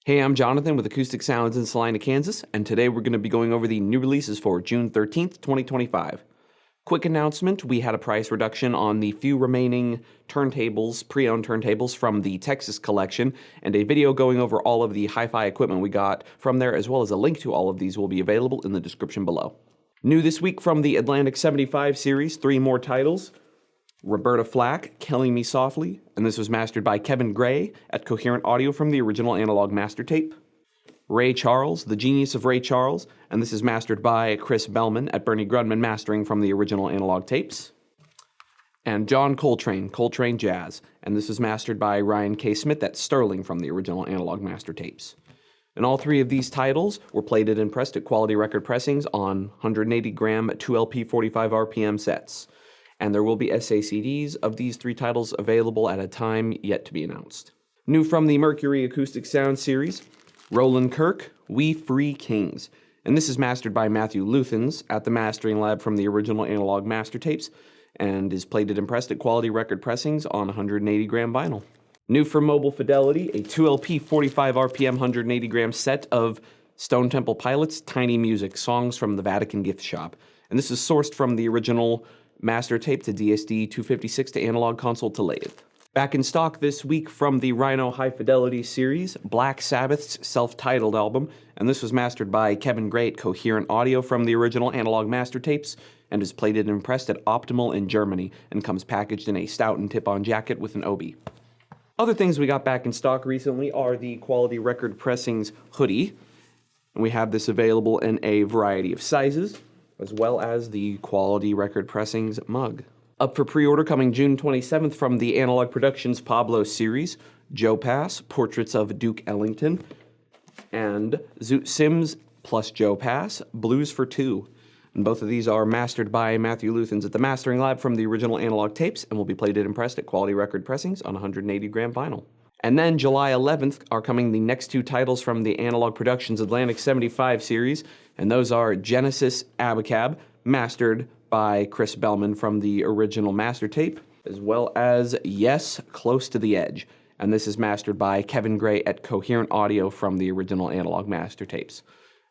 Hey, I'm Jonathan with Acoustic Sounds in Salina, Kansas, and today we're going to be going over the new releases for June 13th, 2025. Quick announcement, we had a price reduction on the few remaining turntables, pre-owned turntables from the Texas collection, and a video going over all of the hi-fi equipment we got from there, as well as a link to all of these will be available in the description below. New this week from the Atlantic 75 series, 3 more titles. Roberta Flack, Killing Me Softly, and this was mastered by Kevin Gray at Coherent Audio from the original Analogue master tape. Ray Charles, The Genius of Ray Charles, and this is mastered by Chris Bellman at Bernie Grunman mastering from the original Analogue tapes. And John Coltrane, Coltrane Jazz, and this is mastered by Ryan K. Smith at Sterling from the original Analogue master tapes. And all 3 of these titles were plated and pressed at Quality Record Pressings on 180-gram 2LP 45 RPM sets. And there will be SACDs of these 3 titles available at a time yet to be announced. New from the Mercury Acoustic Sound series, Roland Kirk, We Free Kings. And this is mastered by Matthew Luthens at the Mastering Lab from the original Analogue master tapes, and is plated and pressed at Quality Record Pressings on 180-gram vinyl. New from Mobile Fidelity, a 2LP 45 RPM 180-gram set of Stone Temple Pilots' Tiny Music, songs from the Vatican gift shop. And this is sourced from the original master tape to DSD 256 to analog console to lathe. Back in stock this week from the Rhino High Fidelity series, Black Sabbath's self-titled album, and this was mastered by Kevin Gray at Coherent Audio from the original Analogue master tapes, and is plated and pressed at Optimal in Germany, and comes packaged in a stout and tip-on jacket with an obi. Other things we got back in stock recently are the Quality Record Pressings hoodie, and we have this available in a variety of sizes, as well as the Quality Record Pressings mug. Up for pre-order coming June 27th from the Analogue Productions Pablo series, Joe Pass, Portraits of Duke Ellington, and Zoot Sims plus Joe Pass, Blues for 2. And both of these are mastered by Matthew Luthens at the Mastering Lab from the original Analogue tapes, and will be plated and pressed at Quality Record Pressings on 180-gram vinyl. And then July 11th are coming the next 2 titles from the Analogue Productions Atlantic 75 series, and those are Genesis Abacab, mastered by Chris Bellman from the original master tape, as well as Yes, Close to the Edge, and this is mastered by Kevin Gray at Coherent Audio from the original Analogue master tapes.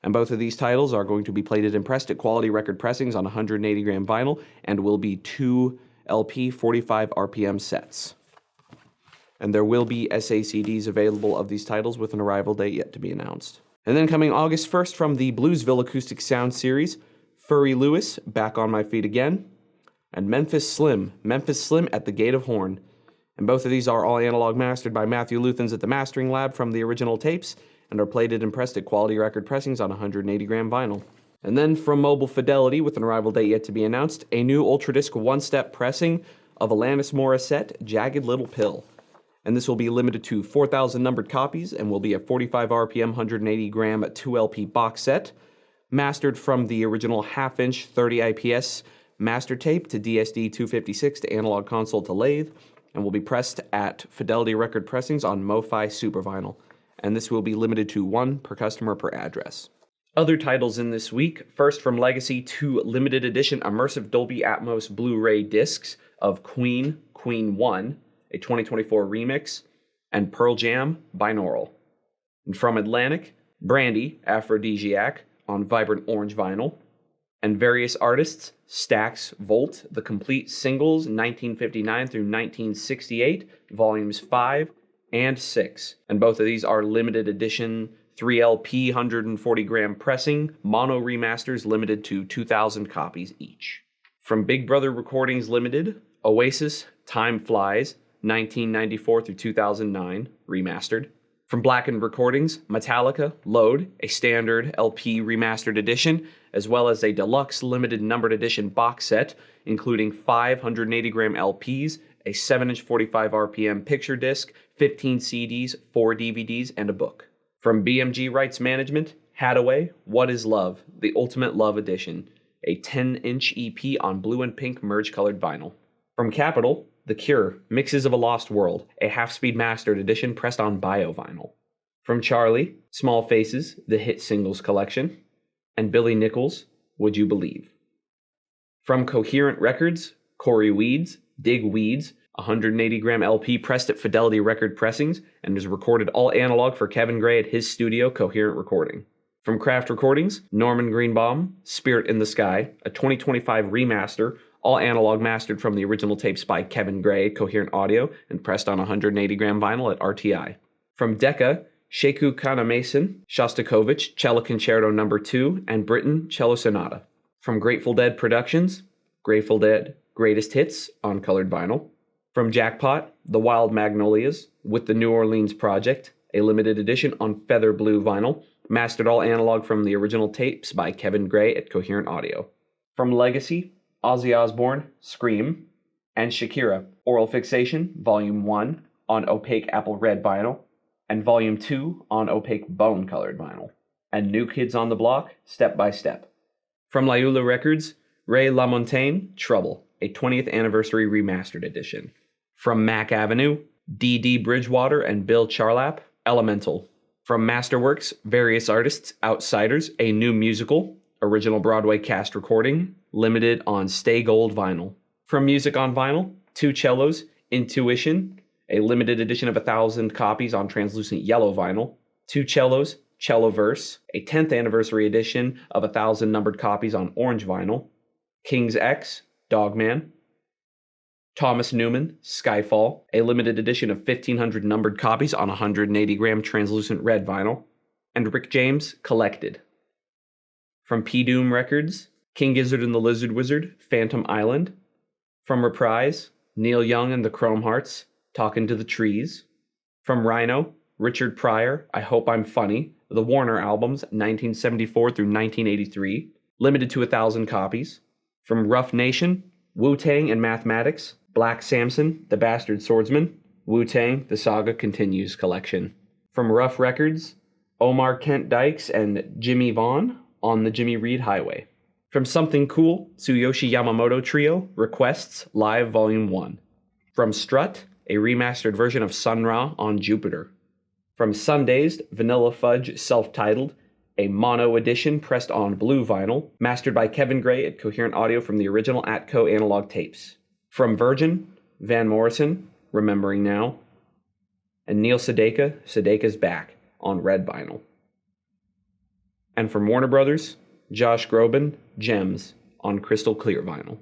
And both of these titles are going to be plated and pressed at Quality Record Pressings on 180-gram vinyl, and will be 2 LP 45 RPM sets. And there will be SACDs available of these titles with an arrival date yet to be announced. And then coming August 1st from the Bluesville Acoustic Sound series, Furry Lewis, Back on My Feet Again, and Memphis Slim at the Gate of Horn. And both of these are all analog mastered by Matthew Luthens at the Mastering Lab from the original tapes, and are plated and pressed at Quality Record Pressings on 180-gram vinyl. And then from Mobile Fidelity, with an arrival date yet to be announced, a new Ultradisc one-step pressing of Alanis Morissette, Jagged Little Pill. And this will be limited to 4,000 numbered copies, and will be a 45 RPM 180-gram 2LP box set, mastered from the original half-inch 30 IPS master tape to DSD 256 to analog console to lathe, and will be pressed at Fidelity Record Pressings on MoFi Super Vinyl. And this will be limited to 1 per customer per address. Other titles in this week, first from Legacy, 2 limited edition immersive Dolby Atmos Blu-ray discs of Queen 1, a 2024 remix, and Pearl Jam Binaural. And from Atlantic, Brandy, Aphrodisiac, on vibrant orange vinyl, and various artists, Stax Volt, the complete singles 1959 through 1968, volumes 5 and 6. And both of these are limited edition 3LP 140-gram pressing, mono remasters limited to 2,000 copies each. From Big Brother Recordings Limited, Oasis, Time Flies, 1994 through 2009, remastered. From Blackened Recordings, Metallica, Load, a standard LP remastered edition, as well as a deluxe limited numbered edition box set, including 5 180-gram LPs, a 7-inch 45 RPM picture disc, 15 CDs, 4 DVDs, and a book. From BMG Rights Management, Hadaway, What is Love, the Ultimate Love Edition, a 10-inch EP on blue and pink merge-colored vinyl. From Capitol, The Cure, Mixes of a Lost World, a half-speed mastered edition pressed on bio-vinyl. From Charlie, Small Faces, the Hit Singles Collection, and Billy Nichols, Would You Believe. From Coherent Records, Corey Weeds, Dig Weeds, 180 gram LP pressed at Fidelity record pressings and is recorded all analog for Kevin Gray at his studio, Coherent Recording. From Craft Recordings, Norman Greenbaum, Spirit in the Sky, a 2025 remaster, all analog mastered from the original tapes by Kevin Gray, Coherent Audio, and pressed on 180 gram vinyl at RTI. From Decca, Sheku Kanamason, Shostakovich, Cello Concerto No. 2, and Britten, Cello Sonata. From Grateful Dead Productions, Grateful Dead Greatest Hits on colored vinyl. From Jackpot, The Wild Magnolias, with the New Orleans Project, a limited edition on feather blue vinyl, mastered all analog from the original tapes by Kevin Gray at Coherent Audio. From Legacy, Ozzy Osbourne, Scream, and Shakira, Oral Fixation, Volume 1, on opaque apple red vinyl, and Volume 2 on opaque bone-colored vinyl. And New Kids on the Block, Step by Step. From Lyula Records, Ray LaMontagne, Trouble, a 20th Anniversary Remastered Edition. From Mac Avenue, D.D. Bridgewater and Bill Charlap, Elemental. From Masterworks, various artists, Outsiders, a new musical, original Broadway cast recording, limited on Stay Gold vinyl. From Music on Vinyl, 2 cellos, Intuition, a limited edition of 1,000 copies on translucent yellow vinyl. 2 cellos, Celloverse, a 10th anniversary edition of 1,000 numbered copies on orange vinyl. King's X, Dogman. Thomas Newman, Skyfall, a limited edition of 1,500 numbered copies on 180 gram translucent red vinyl. And Rick James, Collected. From P. Doom Records, King Gizzard and the Lizard Wizard, Phantom Island. From Reprise, Neil Young and the Chrome Hearts, Talkin' to the Trees. From Rhino, Richard Pryor, I Hope I'm Funny, the Warner albums, 1974 through 1983, limited to 1,000 copies. From Rough Nation, Wu-Tang and Mathematics, Black Samson, The Bastard Swordsman, Wu-Tang, The Saga Continues collection. From Rough Records, Omar Kent Dykes and Jimmy Vaughn, On the Jimmy Reed Highway. From Something Cool, Tsuyoshi Yamamoto Trio, Requests, Live Volume 1. From Strut, a remastered version of Sun Ra on Jupiter. From Sundazed, Vanilla Fudge Self-Titled, a mono edition pressed on blue vinyl, mastered by Kevin Gray at Coherent Audio from the original Atco analog tapes. From Virgin, Van Morrison, Remembering Now, and Neil Sedaka, Sedaka's Back, on red vinyl. And from Warner Brothers, Josh Groban, Gems, on crystal clear vinyl.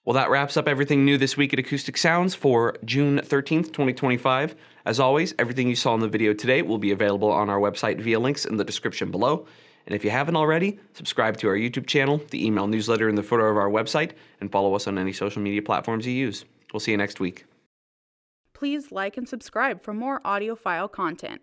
Well, that wraps up everything new this week at Acoustic Sounds for June 13th, 2025. As always, everything you saw in the video today will be available on our website via links in the description below. And if you haven't already, subscribe to our YouTube channel, the email newsletter in the footer of our website, and follow us on any social media platforms you use. We'll see you next week. Please like and subscribe for more audiophile content.